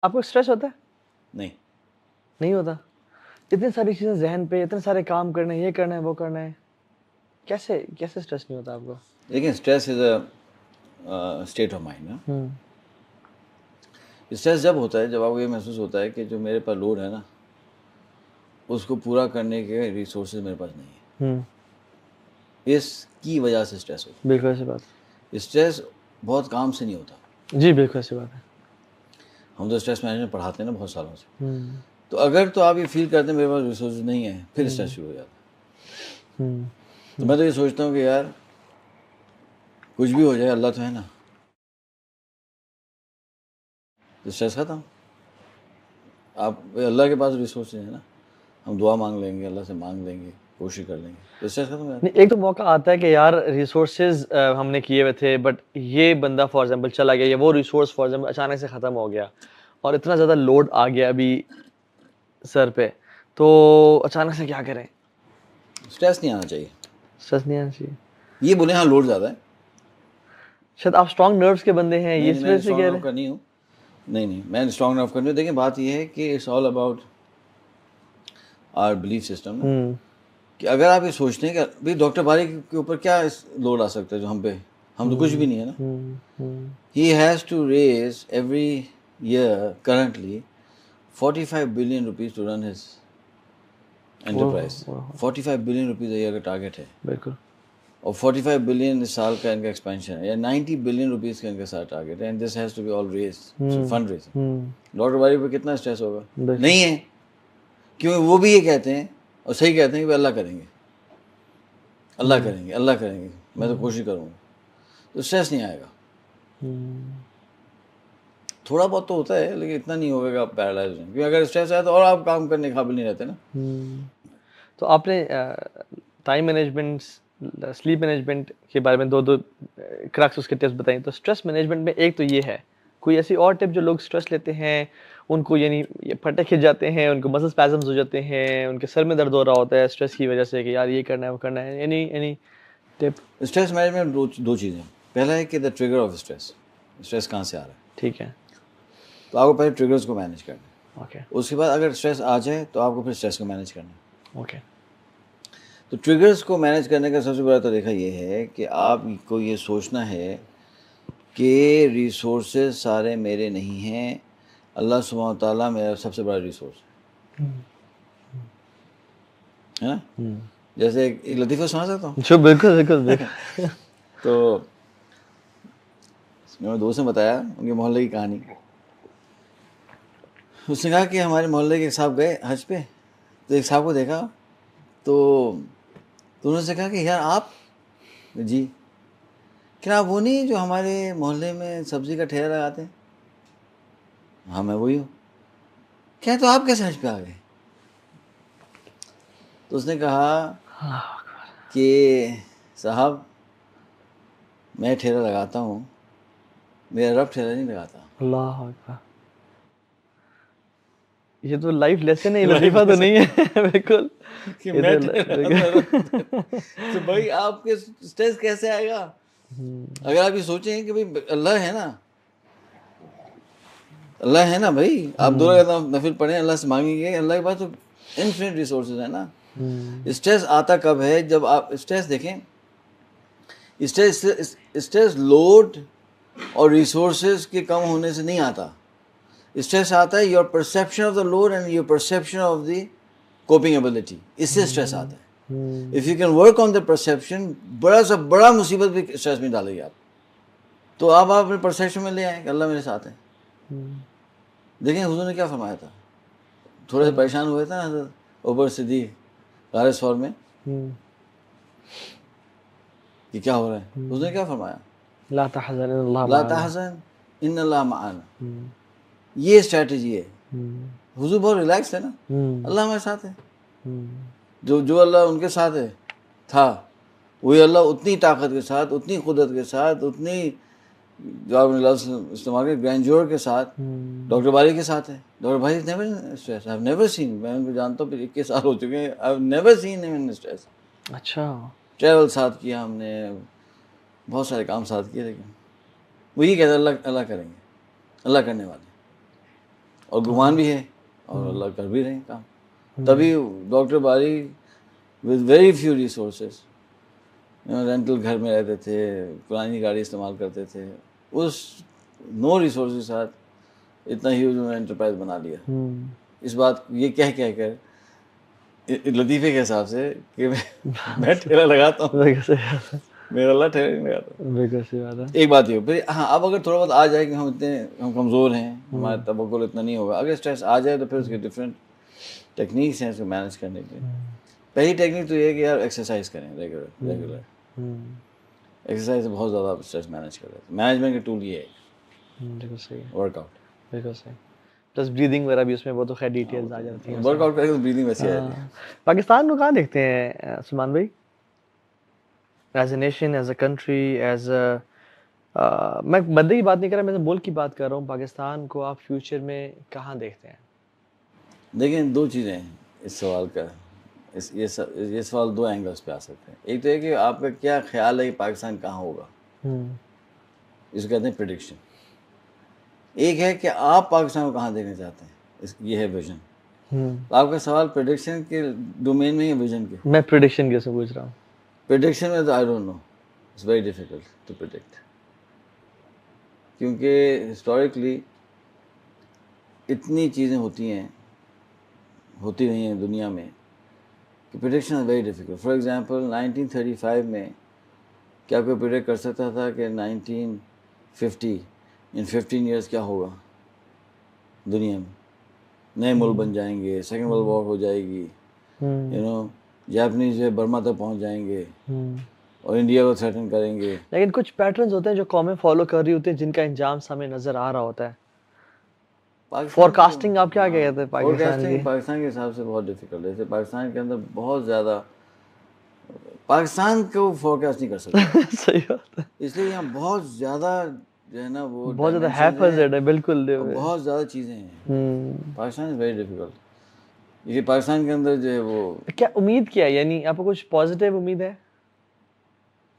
آپ کو اسٹریس ہوتا ہے؟ نہیں نہیں ہوتا؟ اتنی ساری چیزیں ذہن پہ، اتنے سارے کام کرنے ہیں، یہ کرنا ہے وہ کرنا ہے، کیسے اسٹریس نہیں ہوتا آپ کو؟ لیکن stress is a state of mind. Stress جب ہوتا ہے جب آپ کو یہ محسوس ہوتا ہے کہ جو میرے پاس لوڈ ہے نا اس کو پورا کرنے کے ریسورسز میرے پاس نہیں ہیں. اس کی وجہ سے اسٹریس ہوتا بالکل ایسی بات ہے. اسٹریس بہت کام سے نہیں ہوتا. جی بالکل ایسی بات ہے. ہم تو اسٹریس مینجمنٹ پڑھاتے ہیں نا بہت سالوں سے. تو اگر تو آپ یہ فیل کرتے ہیں میرے پاس ریسورسز نہیں ہیں پھر اسٹریس شروع ہو جاتا ہے. تو میں تو یہ سوچتا ہوں کہ یار کچھ بھی ہو جائے اللہ تو ہے نا، تو اسٹریس ختم. آپ اللہ کے پاس ریسورسز ہیں نا، ہم دعا مانگ لیں گے، اللہ سے مانگ لیں گے، کوشش کر لیں گے تو اسٹریس ختم ہو جاتا ہے. ایک تو موقع آتا ہے کہ یار ریسورسز ہم نے کیے ہوئے تھے بٹ یہ بندہ فار ایگزامپل چلا گیا یا وہ ریسورس فار ایگزامپل اچانک سے ختم ہو گیا اور اتنا زیادہ لوڈ آ گیا ابھی سر پہ، تو اچانک سے کیا کریں؟ اسٹریس نہیں آنا چاہیے. اسٹریس نہیں آنا چاہیے. یہ بولے ہاں لوڈ زیادہ ہے، شاید آپ اسٹرانگ نروس کے بندے ہیں، یہ اس میں وجہ سے اسٹرانگ کہہ نرو رہے ہیں. کرنی ہوں. نہیں میں اسٹرانگ نرو کرنی ہوں. دیکھیں بات یہ ہے کہ it's all about our belief system نا، کہ اگر آپ یہ سوچتے ہیں کہ بھائی ڈاکٹر باری کے اوپر کیا لوڈ آ سکتا ہے جو ہم پہ، ہم تو کچھ بھی نہیں ہے نا. He has to raise every year currently 45 billion rupees to run his enterprise. 45 billion rupees year کا ٹارگیٹ ہے. بالکل. اور 45 بلین اس سال کا ان کا ایکسپینشن ہے، یا 90 بلین روپیز کا ان کا ساتھ ٹارگیٹ ہے. And this has to be all raised fund raising. Doctor Bari پہ کتنا اسٹریس ہوگا؟ نہیں ہے، کیونکہ وہ بھی یہ کہتے ہیں اور صحیح کہتے ہیں کہ اللہ کریں گے، اللہ کریں گے، اللہ کریں گے، میں تو کوشش کروں گا. تو اسٹریس نہیں آئے گا. تھوڑا بہت تو ہوتا ہے لیکن اتنا نہیں ہوگا کہ آپ پیرالائز ہیں، کیونکہ اگر اسٹریس آئے تو اور آپ کام کرنے کے قابل نہیں رہتے نا. تو آپ نے ٹائم مینجمنٹ، سلیپ مینجمنٹ کے بارے میں دو کرکس اس کے ٹپس بتائیں. تو اسٹریس مینجمنٹ میں ایک تو یہ ہے، کوئی ایسی اور ٹپ جو لوگ اسٹریس لیتے ہیں ان کو یعنی پھٹے کھل جاتے ہیں، ان کو مسل اسپازمز ہو جاتے ہیں، ان کے سر میں درد ہو رہا ہوتا ہے اسٹریس کی وجہ سے کہ یار یہ کرنا ہے وہ کرنا ہے، اینی ٹپ؟ اسٹریس مینجمنٹ دو چیزیں. پہلا ہے کہ the trigger of stress, stress کہاں سے آ رہا ہے. ٹھیک ہے. تو آپ کو پہلے ٹریگرز کو مینیج کرنا ہے. اوکے. اس کے بعد اگر اسٹریس آ جائے تو آپ کو پھر اسٹریس کو مینیج کرنا ہے. اوکے. تو ٹریگرز کو مینیج کرنے کا سب سے بڑا طریقہ یہ ہے کہ آپ کو یہ سوچنا ہے کہ ریسورسز سارے میرے نہیں ہیں، اللہ سبحانہ تعالیٰ میرا سب سے بڑا ریسورس ہے نا. جیسے ایک لطیفہ سنا سکتا ہوں. جو بالکل. تو میں دوست نے بتایا ان کے محلے کی کہانی. اس نے کہا کہ ہمارے محلے کے ایک صاحب گئے حج پہ، تو ایک صاحب کو دیکھا تو انہوں نے سے کہا کہ یار آپ جی کیا آپ وہ نہیں جو ہمارے محلے میں سبزی کا ٹھیلا لگاتے ہیں؟ ہاں میں وہی ہوں. کیا تو آپ کیسے حج پہ آ گئے؟ تو اس نے کہا کہ صاحب میں ٹھیلا لگاتا ہوں، میرا رب ٹھیلا نہیں لگاتا. اللہ اکبر. یہ تو لائف لیسن ہے، لطیفہ تو نہیں ہے. بالکل. تو بھائی آپ کے اسٹریس کیسے آئے گا اگر آپ یہ سوچیں کہ بھائی اللہ ہے نا، اللہ ہے نا بھائی. آپ 2 رکعت نفل پڑھیں، اللہ سے مانگیں گے، اللہ کے پاس تو انفینٹ ریسورسز ہیں نا. اسٹریس آتا کب ہے؟ جب آپ اسٹریس دیکھیں، اسٹریس لوڈ اور ریسورسز کے کم ہونے سے نہیں آتا. اسٹریس آتا ہے your perception of the load and your perception of the coping ability. اس سے اسٹریس آتا ہے. If you can work on the perception, بڑا مصیبت بھی اسٹریس میں ڈالے گی آپ. تو آپ اپنے پرسیپشن میں لے آئیں کہ اللہ میرے ساتھ ہے. دیکھیں حضور نے کیا فرمایا تھا، تھوڑے سے پریشان ہوئے تھے نا حضرت اوبر صدیق غار ثور میں کہ کیا ہو رہا ہے. حضور نے کیا فرمایا؟ لا تحزن لا تحزن ان اللہ معنا. یہ اسٹریٹجی ہے. حضور بہت ریلیکس ہے نا، اللہ ہمارے ساتھ ہے. جو اللہ ان کے ساتھ ہے تھا وہی اللہ اتنی طاقت کے ساتھ، اتنی قدرت کے ساتھ، اتنی جو آپ نے لفظ استعمال کیا گرینڈیور کے ساتھ ڈاکٹر باری کے ساتھ ہے. ڈاکٹر باری never stress, I have never seen. میں ان کو جانتا ہوں، پھر 21 سال ہو چکے ہیں، آئی ہیو نیور سین ہم ان اسٹریس. اچھا. ٹریول ساتھ کیا ہم نے، بہت سارے کام ساتھ کیے، لیکن وہی کہتے اللہ کریں گے، اللہ کرنے والے. اور گمان بھی ہے اور اللہ کر بھی رہے ہیں کام. تبھی ڈاکٹر باری with very few resources rental گھر میں رہتے تھے, پرانی گاڑی استعمال کرتے تھے, اس نو ریسورس کے ساتھ اتنا ہیوج انہوں نے انٹرپرائز بنا لیا. اس بات یہ کہہ کر لطیفے کے حساب سے کہ میں ٹھیلا لگاتا ہوں, میرا اللہ ٹھیلا نہیں لگاتا. ایک بات یہ پھر ہاں, اب اگر تھوڑا بہت آ جائے کہ ہم کمزور ہیں, ہمارا توکل اتنا نہیں ہوگا, اگر اسٹریس آ جائے تو پھر اس کے ڈفرینٹ ٹیکنیکس ہیں اس کو مینیج کرنے کے. پہلی ٹیکنیک تو یہ ہے کہ یار ایکسرسائز کریں ریگولر. ایکسرسائز سے بہت زیادہ اسٹریس مینیج کر رہے ہیں. مینجمنٹ کا ٹول یہ ہے بالکل صحیح, ورک آؤٹ. بالکل صحیح. پلس بریدنگ وغیرہ بھی اس میں بہت خیر ڈیٹیلز آ جاتی ہیں. ورک آؤٹ کریں تو بریدنگ ویسے آ جاتی ہے. پاکستان کو کہاں دیکھتے ہیں سلمان بھائی, as a nation, as a country, as a, میں بندے کی بات نہیں کر رہا, میں ملک کی بات کر رہا ہوں. پاکستان کو آپ فیوچر میں کہاں دیکھتے ہیں؟ دیکھیں دو چیزیں ہیں اس سوال کا, یہ سوال دو اینگلس پہ آ سکتے ہیں. ایک تو یہ کہ آپ کا کیا خیال ہے کہ پاکستان کہاں ہوگا, اس کو کہتے ہیں پریڈکشن. ایک ہے کہ آپ پاکستان کو کہاں دیکھنا چاہتے ہیں, یہ ہے ویژن. آپ کا سوال پریڈکشن کے ڈومین میں ہی ہے ویژن کے. میں پریڈکشن کیسے پوچھ رہا ہوں؟ پریڈکشن میں تو I don't know, it's very difficult to predict, کیونکہ ہسٹوریکلی اتنی چیزیں ہوتی رہی ہیں دنیا میں کہ prediction is very difficult. For example 1935 میں کیا کوئی پریڈکٹ کر سکتا تھا کہ 1950 ان 15 ایئرس کیا ہوگا دنیا میں؟ نئے ملک بن جائیں گے, سیکنڈ ورلڈ وار ہو جائے گی, جاپنیز جو ہے برما تک پہنچ جائیں گے اور انڈیا کو تھریٹن کریں گے. لیکن کچھ پیٹرنز ہوتے ہیں جو قومیں فالو کر رہی ہوتی ہیں جن کا انجام ہمیں نظر آ رہا ہوتا ہے. فورکاسٹنگ آپ کیا کہتے ہیں پاکستان کی؟ پاکستان کے حساب سے بہت ڈیفیکلٹ ہے. پاکستان کے اندر بہت زیادہ, پاکستان کو فورکاسٹ نہیں کر سکتے. صحیح بات ہے. اس لیے یہاں بہت زیادہ جو ہے نا وہ بہت زیادہ ہیپزڈ ہے. بالکل بہت زیادہ چیزیں ہیں. پاکستان از ویری ڈیفیکلٹ. یہ پاکستان کے اندر جو ہے وہ کیا امید کیا ہے, یعنی آپ کو کچھ پازیٹیو امید ہے؟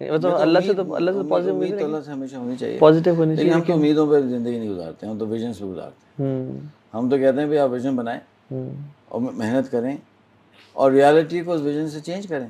مطلب اللہ سے پازیٹیو امید تو اللہ سے ہمیشہ ہونی چاہیے, پازیٹیو ہونی چاہیے. لیکن ہم تو امیدوں پہ زندگی نہیں گزارتے, ہم تو ویژنس پہ گزارتے ہیں. ہم تو کہتے ہیں بھائی آپ ویژن بنائیں اور محنت کریں اور ریالٹی کو اس ویژن سے چینج کریں.